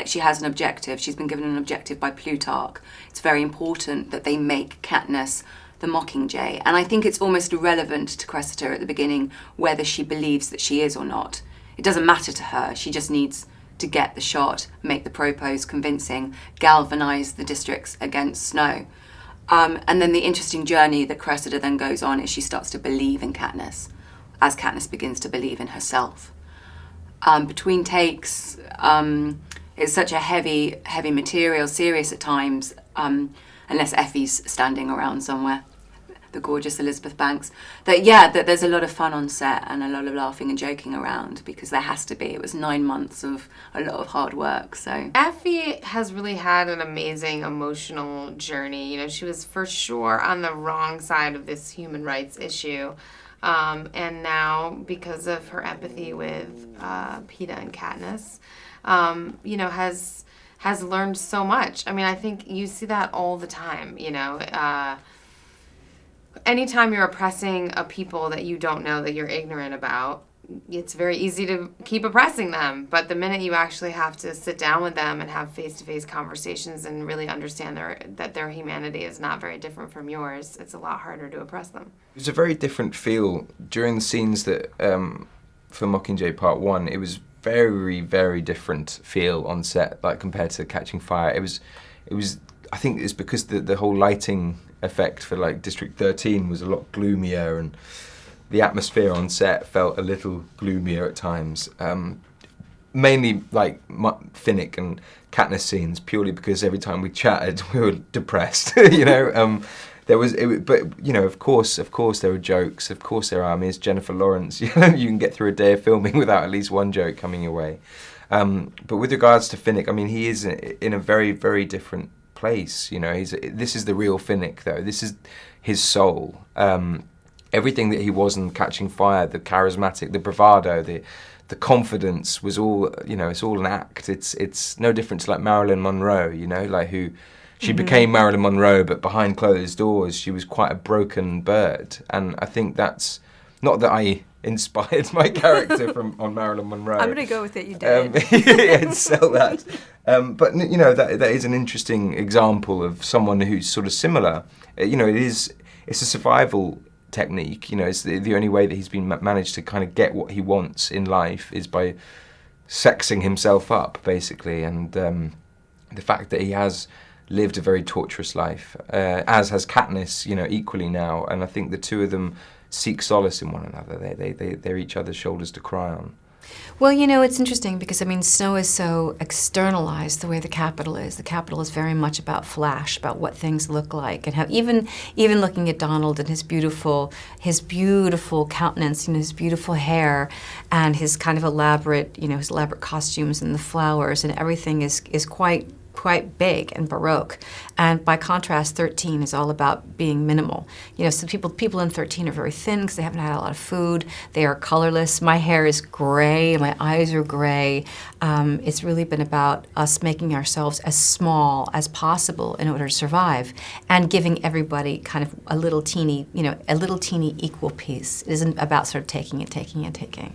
she has an objective. She's been given an objective by Plutarch. It's very important that they make Katniss the Mockingjay. And I think it's almost irrelevant to Cressida at the beginning whether she believes that she is or not. It doesn't matter to her. She just needs to get the shot, make the propos convincing, galvanise the districts against Snow. And then the interesting journey that Cressida then goes on is she starts to believe in Katniss, as Katniss begins to believe in herself. Between takes, it's such a heavy material, serious at times, unless Effie's standing around somewhere, the gorgeous Elizabeth Banks, that there's a lot of fun on set and a lot of laughing and joking around, because there has to be. It was 9 months of a lot of hard work, so. Effie has really had an amazing emotional journey. You know, she was for sure on the wrong side of this human rights issue. And now, because of her empathy with Peeta and Katniss, you know, has learned so much. I mean, I think you see that all the time, you know. Anytime you're oppressing a people that you don't know, that you're ignorant about, it's very easy to keep oppressing them. But the minute you actually have to sit down with them and have face-to-face conversations and really understand that their humanity is not very different from yours, it's a lot harder to oppress them. It was a very different feel during the scenes that, for Mockingjay Part 1, it was very, very different feel on set, like compared to Catching Fire. It was. I think it's because the whole lighting effect for like District 13 was a lot gloomier, and the atmosphere on set felt a little gloomier at times. Mainly like Finnick and Katniss scenes, purely because every time we chatted, we were depressed. You know, but you know, of course, there were jokes. Of course, there are. I mean, it's Jennifer Lawrence. You know, you can get through a day of filming without at least one joke coming your way. But with regards to Finnick, I mean, he is in a very, very different place. You know, this is the real Finnick, though. This is his soul. Everything that he was in Catching Fire, the charismatic, the bravado, the confidence was all, you know, it's all an act. It's no different to like Marilyn Monroe, you know, like who she became Marilyn Monroe, but behind closed doors she was quite a broken bird. And I think that's not that I inspired my character on Marilyn Monroe. I'm going to go with it, you did. Yeah, sell that. But, you know, that is an interesting example of someone who's sort of similar. You know, it's a survival technique. You know, it's the only way that he's been managed to kind of get what he wants in life is by sexing himself up, basically. And the fact that he has lived a very torturous life, as has Katniss, you know, equally now. And I think the two of them seek solace in one another. They're each other's shoulders to cry on. Well, you know, it's interesting because, I mean, Snow is so externalized the way the capital is. The capital is very much about flash, about what things look like, and how even looking at Donald and his beautiful countenance, you know, his beautiful hair, and his kind of elaborate, you know, his elaborate costumes and the flowers and everything is quite big and baroque. And by contrast, 13 is all about being minimal. You know, so people in 13 are very thin because they haven't had a lot of food. They are colorless. My hair is gray. My eyes are gray. It's really been about us making ourselves as small as possible in order to survive, and giving everybody kind of a little teeny equal piece. It isn't about sort of taking and taking and taking.